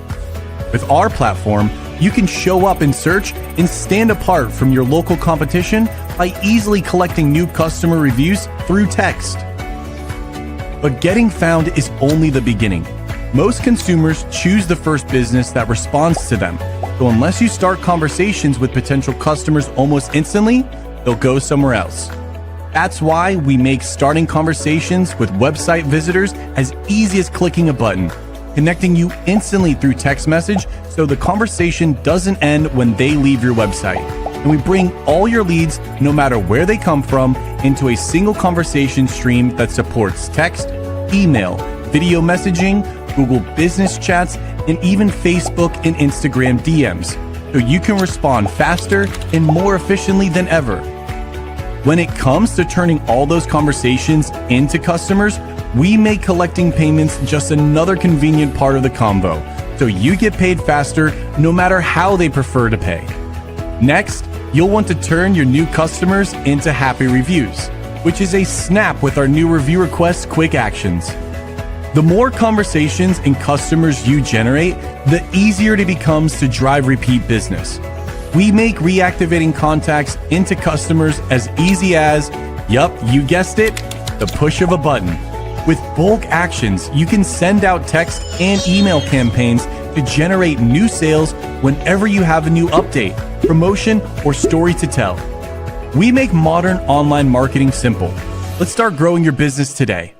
With our platform, you can show up in search and stand apart from your local competition by easily collecting new customer reviews through text. But getting found is only the beginning. Most consumers choose the first business that responds to them. So unless you start conversations with potential customers almost instantly, they'll go somewhere else. That's why we make starting conversations with website visitors as easy as clicking a button, connecting you instantly through text message so the conversation doesn't end when they leave your website. And we bring all your leads, no matter where they come from, into a single conversation stream that supports text, email, video messaging, Google Business Chats, and even Facebook and Instagram DMs, so you can respond faster and more efficiently than ever. When it comes to turning all those conversations into customers, we make collecting payments just another convenient part of the combo, so you get paid faster no matter how they prefer to pay. Next, you'll want to turn your new customers into happy reviews, which is a snap with our new review request quick actions. The more conversations and customers you generate, the easier it becomes to drive repeat business. We make reactivating contacts into customers as easy as, yup, you guessed it, the push of a button. With bulk actions, you can send out text and email campaigns to generate new sales whenever you have a new update, promotion, or story to tell. We make modern online marketing simple. Let's start growing your business today.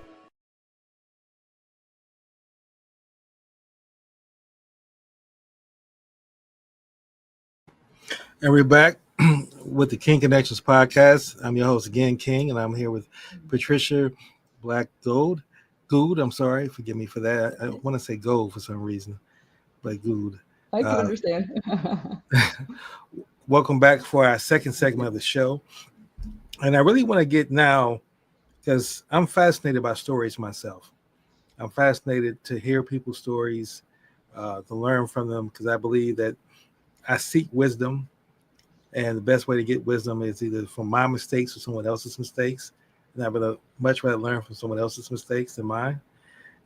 And we're back with the King Connections podcast. I'm your host again, King, and I'm here with Patricia Black-Gould. I'm sorry, forgive me for that. I want to say gold for some reason, but Gould. I can understand. Welcome back for our second segment of the show. And I really want to get now, because I'm fascinated by stories myself. I'm fascinated to hear people's stories, to learn from them, because I believe that I seek wisdom. And the best way to get wisdom is either from my mistakes or someone else's mistakes. And I would much rather learn from someone else's mistakes than mine.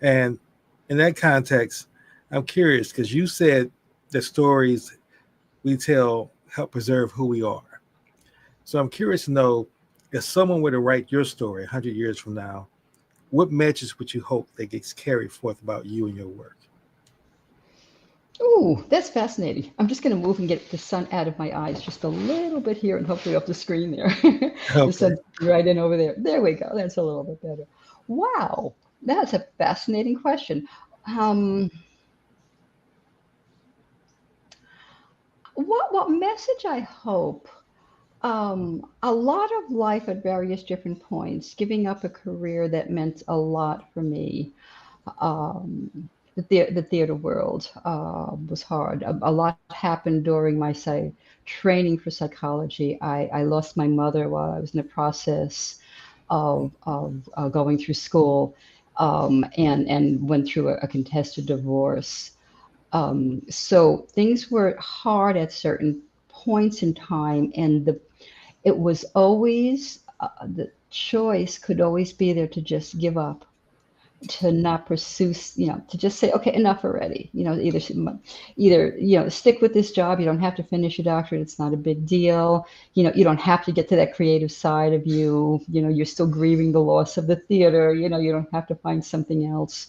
And in that context, I'm curious, because you said that stories we tell help preserve who we are. So I'm curious to know, if someone were to write your story 100 years from now, what message would you hope that gets carried forth about you and your work? Ooh, that's fascinating. I'm just going to move and get the sun out of my eyes just a little bit here and hopefully off the screen there. Okay. The sun's right in over there. There we go. That's a little bit better. Wow, that's a fascinating question. What message I hope? A lot of life at various different points, giving up a career that meant a lot for me. The theater world was hard. A lot happened during my training for psychology. I lost my mother while I was in the process of going through school, and went through a contested divorce. So things were hard at certain points in time, and it was always the choice could always be there to just give up, to not pursue, to just say, okay, enough already. Either stick with this job. You don't have to finish your doctorate. It's not a big deal. You don't have to get to that creative side of you. You're still grieving the loss of the theater. You don't have to find something else.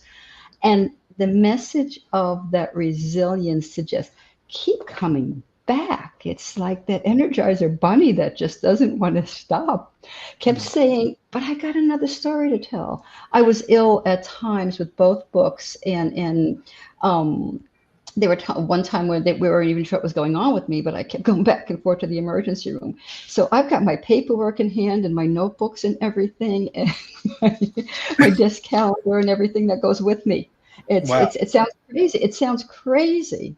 And the message of that resilience to just keep coming back. It's like that Energizer bunny that just doesn't want to stop. Kept saying, but I got another story to tell. I was ill at times with both books, and there were one time where we weren't even sure what was going on with me, but I kept going back and forth to the emergency room. So I've got my paperwork in hand and my notebooks and everything, and my desk calendar and everything that goes with me. It sounds crazy. It sounds crazy,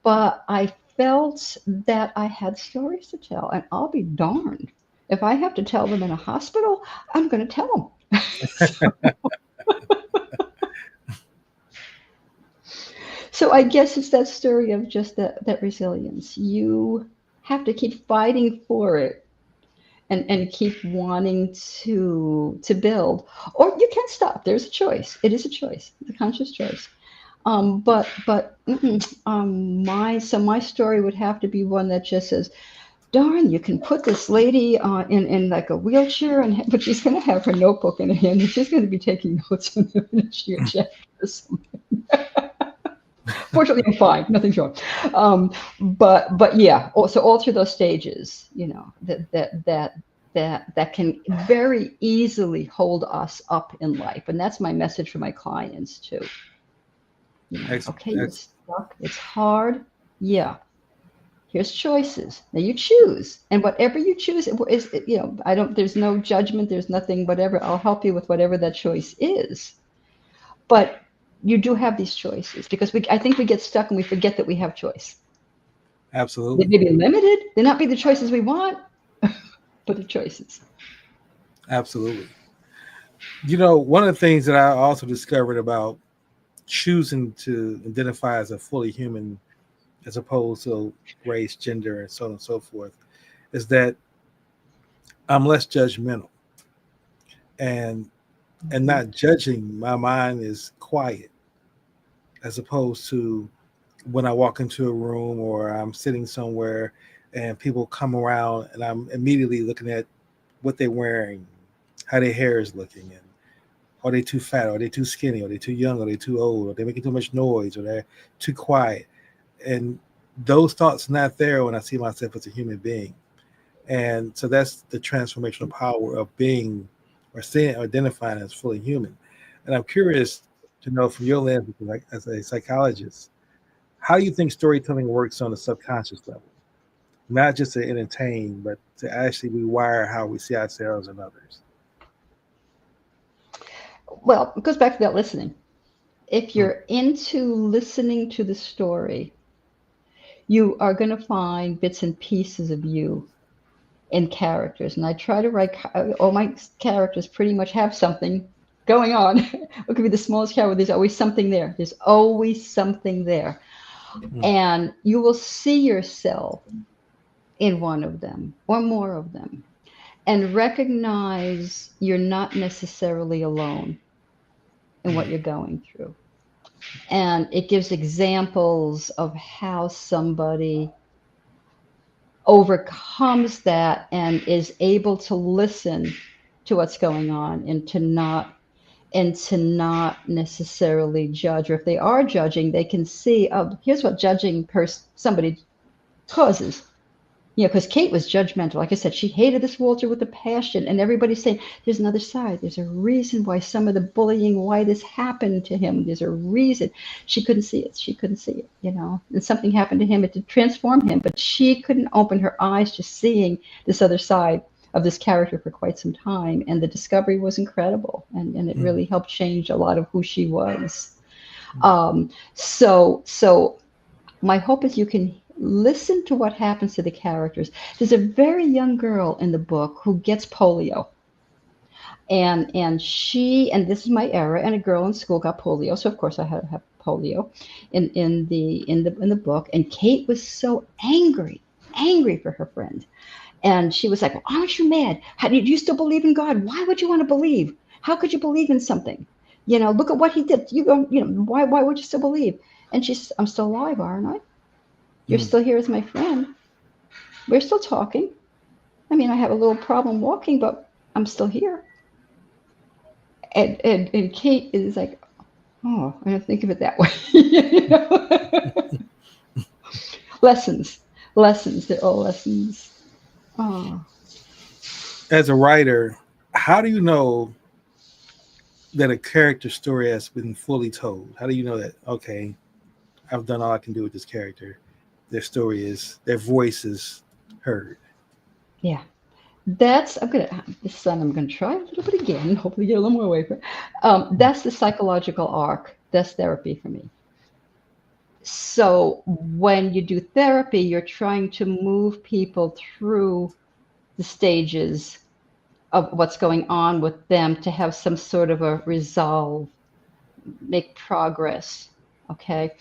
but I felt that I had stories to tell, and I'll be darned if I have to tell them in a hospital. I'm going to tell them. So I guess it's that story of just that resilience. You have to keep fighting for it, and keep wanting to build, or you can't stop. There's a choice. It is a choice. It's a conscious choice. My story would have to be one that just says, darn, you can put this lady in like a wheelchair, but she's going to have her notebook in her hand, and she's going to be taking notes when they're finishing your chapter or something. Fortunately, I'm fine. Nothing's wrong. But yeah. So all through those stages, that can very easily hold us up in life, and that's my message for my clients too. Okay, you're stuck. It's hard. Yeah. Here's choices. Now you choose, and whatever you choose is, there's no judgment. There's nothing. Whatever. I'll help you with whatever that choice is. But you do have these choices, because I think we get stuck and we forget that we have choice. Absolutely. They may be limited. They not be the choices we want, but the choices. Absolutely. One of the things that I also discovered about choosing to identify as a fully human, as opposed to race, gender, and so on and so forth, is that I'm less judgmental. And not judging, my mind is quiet, as opposed to when I walk into a room or I'm sitting somewhere and people come around and I'm immediately looking at what they're wearing, how their hair is looking, and are they too fat, are they too skinny, are they too young, are they too old, are they making too much noise, or they're too quiet. And those thoughts are not there when I see myself as a human being. And so that's the transformational power of being or seeing or identifying as fully human. And I'm curious to know from your lens, as a psychologist, how do you think storytelling works on a subconscious level? Not just to entertain, but to actually rewire how we see ourselves and others. Well, it goes back to that listening. If you're into listening to the story, you are going to find bits and pieces of you in characters. And I try to write, all my characters pretty much have something going on. It could be the smallest character, there's always something there. There's always something there. And you will see yourself in one of them or more of them, and recognize you're not necessarily alone in what you're going through. And it gives examples of how somebody overcomes that and is able to listen to what's going on, and to not necessarily judge. Or if they are judging, they can see, oh, here's what judging somebody causes. Because Kate was judgmental. Like I said, she hated this Walter with a passion, and everybody's saying there's another side. There's a reason why some of the bullying, why this happened to him. There's a reason. She couldn't see it. And something happened to him. It did transform him, but she couldn't open her eyes to seeing this other side of this character for quite some time. And the discovery was incredible, and it really helped change a lot of who she was. So my hope is you can listen to what happens to the characters. There's a very young girl in the book who gets polio, and this is my era, and a girl in school got polio, so of course I had to have polio in the book. And Kate was so angry for her friend, and she was like, well, aren't you mad? Do you still believe in God? Why would you want to believe? How could you believe in something? Look at what he did. Why would you still believe? And she's, I'm still alive, aren't I? You're still here as my friend. We're still talking. I mean, I have a little problem walking, but I'm still here. And Kate is like, oh, I don't think of it that way. Lessons. They're all lessons. Oh. As a writer, how do you know that a character story has been fully told? How do you know that, okay, I've done all I can do with this character? Their story is, their voice is heard. Yeah, I'm gonna try a little bit again. Hopefully, get a little more away from it. That's the psychological arc. That's therapy for me. So when you do therapy, you're trying to move people through the stages of what's going on with them to have some sort of a resolve, make progress. Okay.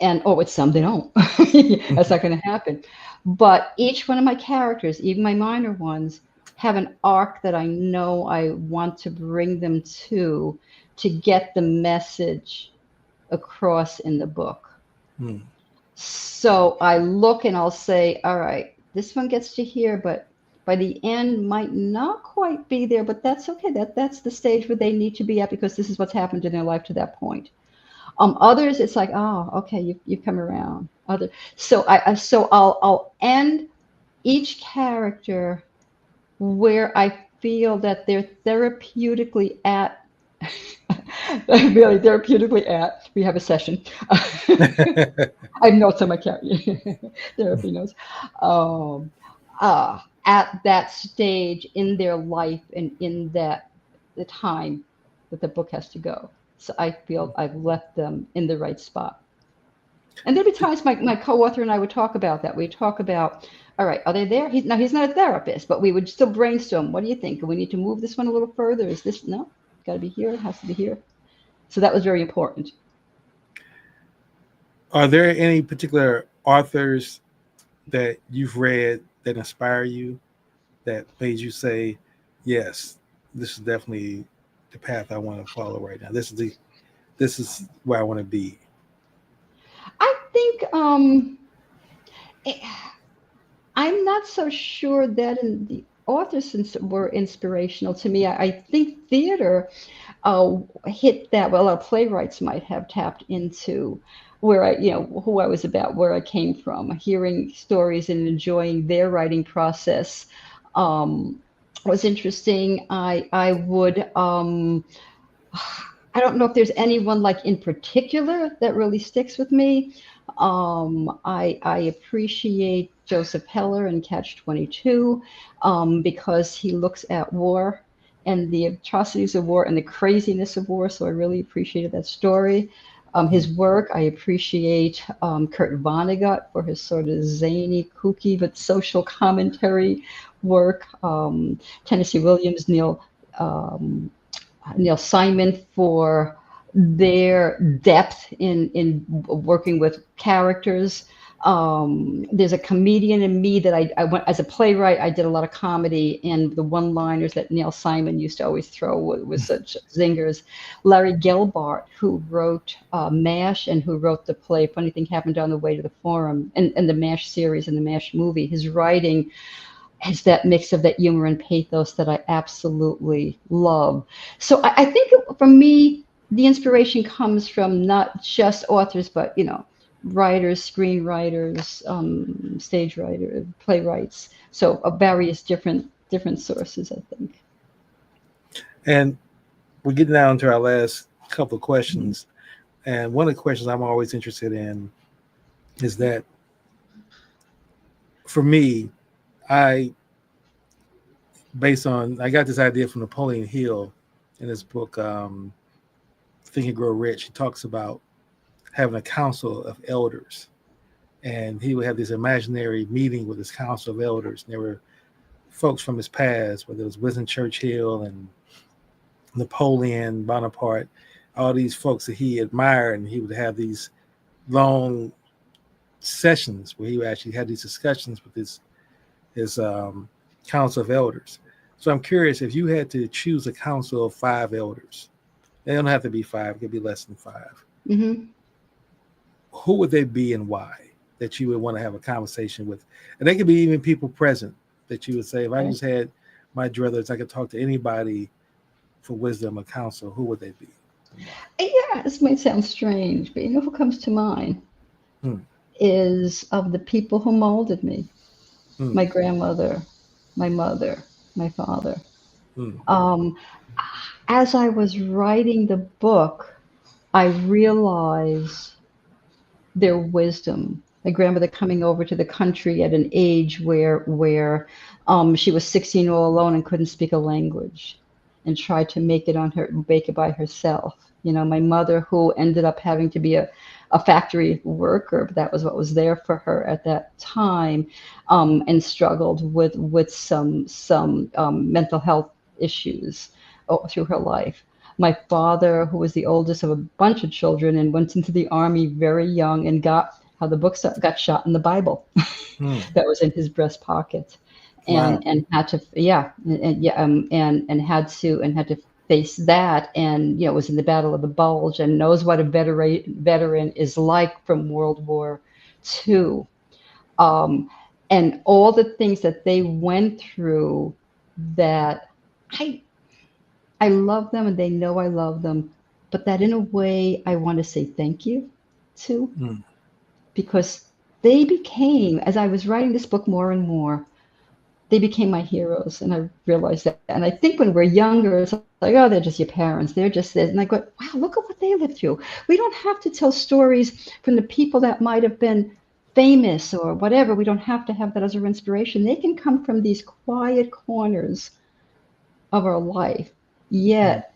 With some, they don't. That's not going to happen. But each one of my characters, even my minor ones, have an arc that I know I want to bring them to get the message across in the book. So I look and I'll say, all right, this one gets to here, but by the end might not quite be there, but that's okay. That's the stage where they need to be at because this is what's happened in their life to that point. Others, it's like, oh, okay, you've come around. So I'll end each character where I feel that they're therapeutically at, really therapeutically at. We have a session. I have notes on my carry therapy notes. At that stage in their life and in that the time that the book has to go. So I feel I've left them in the right spot. And there'll be times my co-author and I would talk about that. We'd talk about, all right, are they there? He's not a therapist, but we would still brainstorm. What do you think? Do we need to move this one a little further? Is this, no, got to be here. It has to be here. So that was very important. Are there any particular authors that you've read that inspire you, that made you say, yes, this is definitely the path I want to follow right now. This is where I want to be? I think I'm not so sure that in the authors were inspirational to me. I think theater hit that. Well, our playwrights might have tapped into where who I was about, where I came from, hearing stories and enjoying their writing process was interesting. I would I don't know if there's anyone like in particular that really sticks with me. I appreciate Joseph Heller in Catch-22 because he looks at war and the atrocities of war and the craziness of war. So I really appreciated that story. His work, I appreciate Kurt Vonnegut for his sort of zany, kooky, but social commentary work. Tennessee Williams, Neil Simon for their depth in working with characters. There's a comedian in me that I went as a playwright. I did a lot of comedy, and the one-liners that Neil Simon used to always throw with such zingers. Larry Gelbart, who wrote MASH and who wrote the play Funny Thing Happened on the Way to the Forum, and the MASH series and the MASH movie. His writing has that mix of that humor and pathos that I absolutely love. So I think for me, the inspiration comes from not just authors, but writers, screenwriters, stage writers, playwrights. So various different sources, I think. And we're getting down to our last couple of questions. And one of the questions I'm always interested in is that for me, I got this idea from Napoleon Hill in his book, Think and Grow Rich. He talks about having a council of elders, and he would have this imaginary meeting with his council of elders. And there were folks from his past, whether it was Winston Churchill and Napoleon Bonaparte, all these folks that he admired, and he would have these long sessions where he would actually have these discussions with his council of elders. So I'm curious, if you had to choose a council of 5 elders, they don't have to be 5, it could be less than 5. Mm-hmm. Who would they be and why that you would want to have a conversation with? And they could be even people present that you would say, if I just had my druthers, I could talk to anybody for wisdom or counsel, who would they be? Yeah, this might sound strange, but who comes to mind is of the people who molded me. My grandmother, my mother, my father. As I was writing the book, I realized their wisdom. My grandmother coming over to the country at an age where she was 16 all alone and couldn't speak a language, and tried to make it by herself. My mother, who ended up having to be a factory worker, but that was what was there for her at that time, and struggled with some mental health issues through her life. My father, who was the oldest of a bunch of children and went into the army very young and got got shot in the Bible that was in his breast pocket, and had to had to face that, and was in the Battle of the Bulge and knows what a veteran is like from World War II. and all the things that they went through, that I I love them and they know I love them, but that in a way I want to say thank you to, Mm. because they became, as I was writing this book more and more, they became my heroes. And I realized that. And I think when we're younger, it's like, oh, they're just your parents. They're just this. And I go, wow, look at what they lived through. We don't have to tell stories from the people that might have been famous or whatever. We don't have to have that as our inspiration. They can come from these quiet corners of our life. Mm. Yet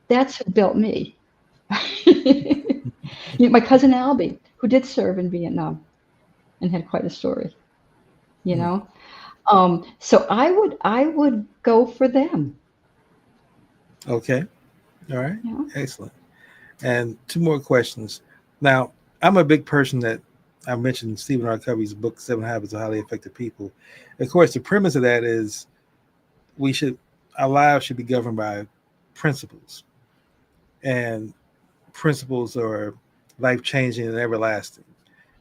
that's who built me. My cousin Albie, who did serve in Vietnam and had quite a story, you Mm. know. So I would go for them. Okay. All right. You know? Excellent. And two more questions. Now, I'm a big person that I mentioned Stephen R. Covey's book, Seven Habits of Highly Effective People. Of course, the premise of that is we should, our lives should be governed by principles. And principles are life changing and everlasting.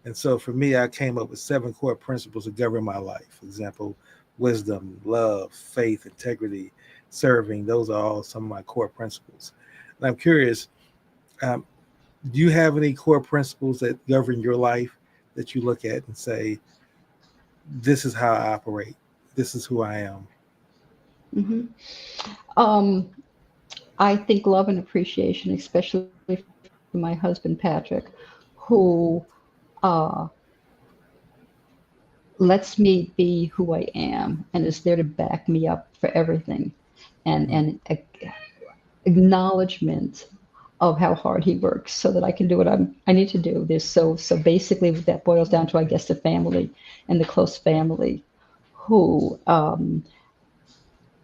And so for me, I came up with 7 core principles to govern my life. For example, wisdom, love, faith, integrity, serving. Those are all some of my core principles. And I'm curious, um, do you have any core principles that govern your life that you look at and say, this is how I operate, this is who I am? hmm Um, I think love and appreciation, especially for my husband Patrick, who uh, lets me be who I am and is there to back me up for everything, Mm. and acknowledgement of how hard he works so that I can do what I need to do. There's so basically what that boils down to, I guess, the family and the close family who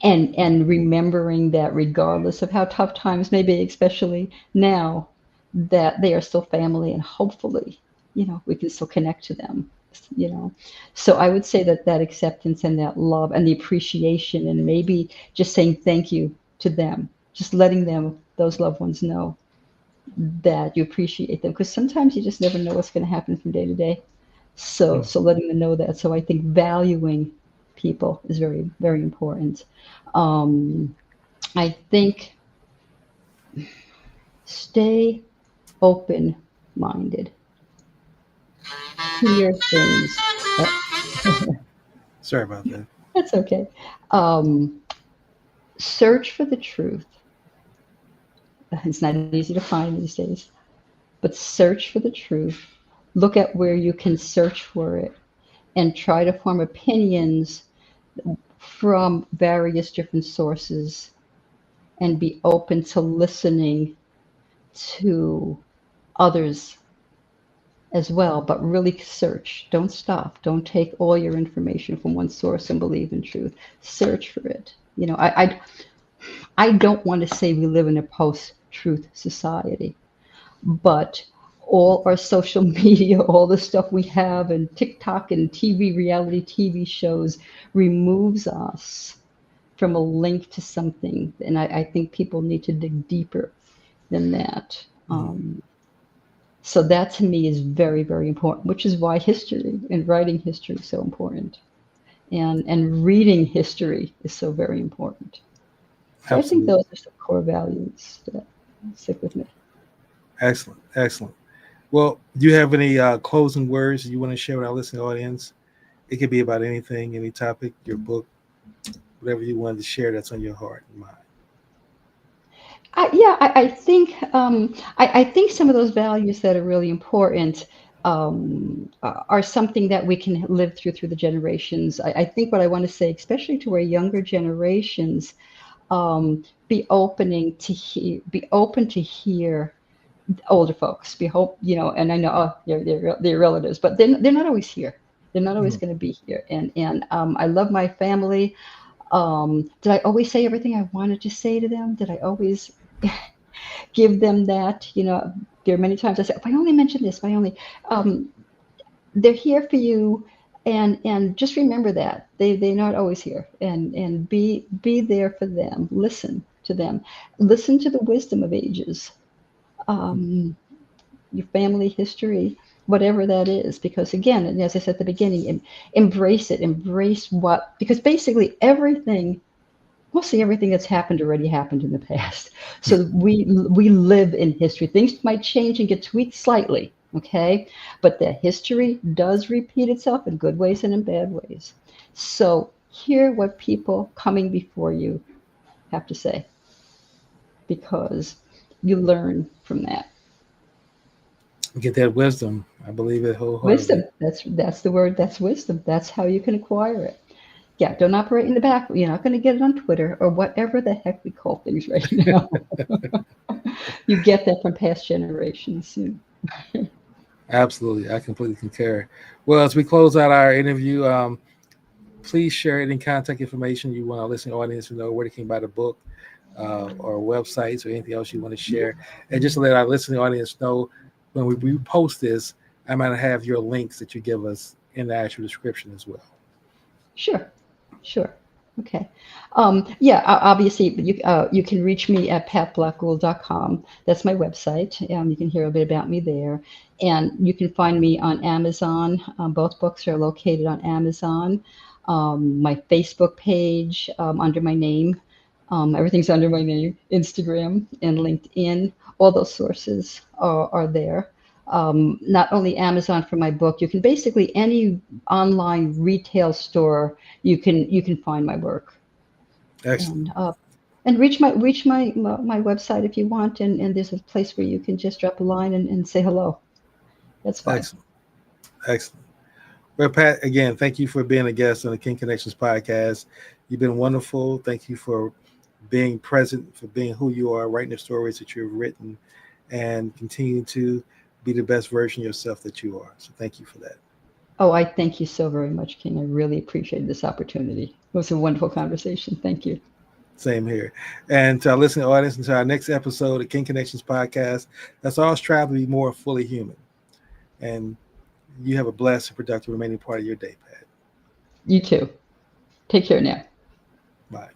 and remembering that regardless of how tough times may be, especially now, that they are still family, and hopefully, we can still connect to them. you know so I would say that that acceptance and that love and the appreciation, and maybe just saying thank you to them, just letting them, those loved ones, know that you appreciate them, because sometimes you just never know what's going to happen from day to day. so Mm. so letting them know that. So I think valuing people is very, very important. um, I think stay open minded, hear things. uh, Sorry about that. that's okay. um, Search for the truth. It's not easy to find these days, but search for the truth. Look at where you can search for it and try to form opinions from various different sources, and be open to listening to others as well, but really search. Don't stop. Don't take all your information from one source and believe in truth. Search for it. I don't want to say we live in a post-truth society, but all our social media, all the stuff we have, and TikTok and reality TV shows removes us from a link to something. And I think people need to dig deeper than that. Mm. So that to me is very, very important, which is why history and writing history is so important. And reading history is so very important. So I think Absolutely. those are some core values that stick with me. Excellent. Excellent. Well, do you have any closing words you want to share with our listening audience? It could be about anything, any topic, your book, whatever you wanted to share that's on your heart and mind. I think some of those values that are really important are something that we can live through the generations. I think what I want to say, especially to our younger generations, be open to hear older folks. Be hope you know, and I know, oh, they're relatives, but they're not always here. They're not always Mm. going to be here. And I love my family. Did I always say everything I wanted to say to them? Did I always give them that? There are many times I said, if I only mention this, if I only, um, they're here for you. And just remember that they're not always here, and be there for them. Listen to them. Listen to the wisdom of ages, Mm. your family history. whatever that is, because again, and as I said at the beginning, embrace it, embrace because basically mostly everything that's happened already happened in the past. So we live in history. Things might change and get tweaked slightly, okay? But the history does repeat itself in good ways and in bad ways. So hear what people coming before you have to say, because you learn from that. Get that wisdom. I believe it wholeheartedly. Wisdom. That's the word. That's wisdom. That's how you can acquire it. Yeah, don't operate in the back. You're not going to get it on Twitter or whatever the heck we call things right now. You get that from past generations. Absolutely. I completely concur. Well, as we close out our interview, please share any contact information you want our listening audience to know where they can buy the book, or websites or anything else you want to share. And just to let our listening audience know, when we post this, I'm going to have your links that you give us in the actual description as well. Sure. Okay. Yeah, obviously, you can reach me at patblackgould.com. That's my website. You can hear a bit about me there. And you can find me on Amazon. Both books are located on Amazon. My Facebook page, under my name. Everything's under my name. Instagram and LinkedIn. All those sources are there. Not only Amazon for my book, you can basically any online retail store you can find my work. Excellent. And reach my website if you want, and there's a place where you can just drop a line and say hello. That's fine. Excellent. Well, Pat, again, thank you for being a guest on the King Connections podcast. You've been wonderful. Thank you for being present, for being who you are, writing the stories that you've written, and continue to be the best version of yourself that you are. So thank you for that. Oh, I thank you so very much, King. I really appreciated this opportunity. It was a wonderful conversation. Thank you. Same here. And to our listening audience, until our next episode of King Connections podcast, let's all strive to be more fully human. And you have a blessed and productive remaining part of your day, Pat. You too. Take care now. Bye.